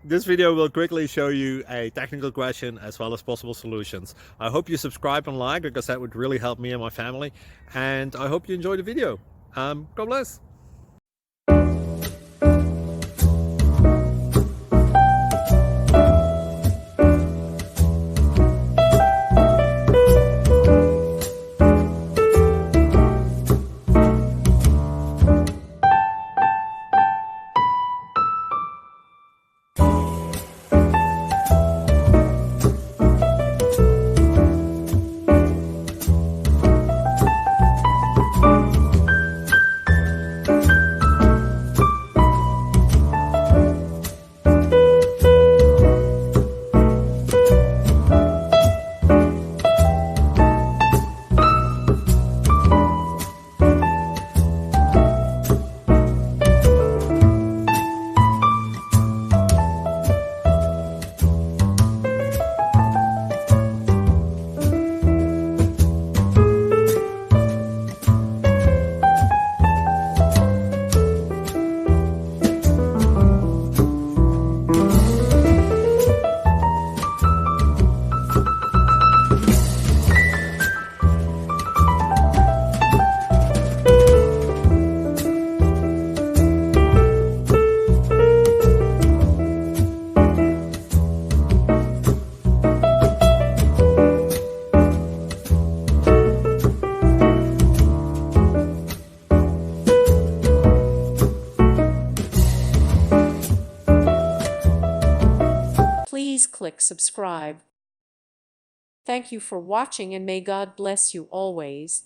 This video will quickly show you a technical question as well as possible solutions. I hope you subscribe and like, because that would really help me and my family. And I hope you enjoy the video. God bless. Please click subscribe. Thank you for watching, and may God bless you always.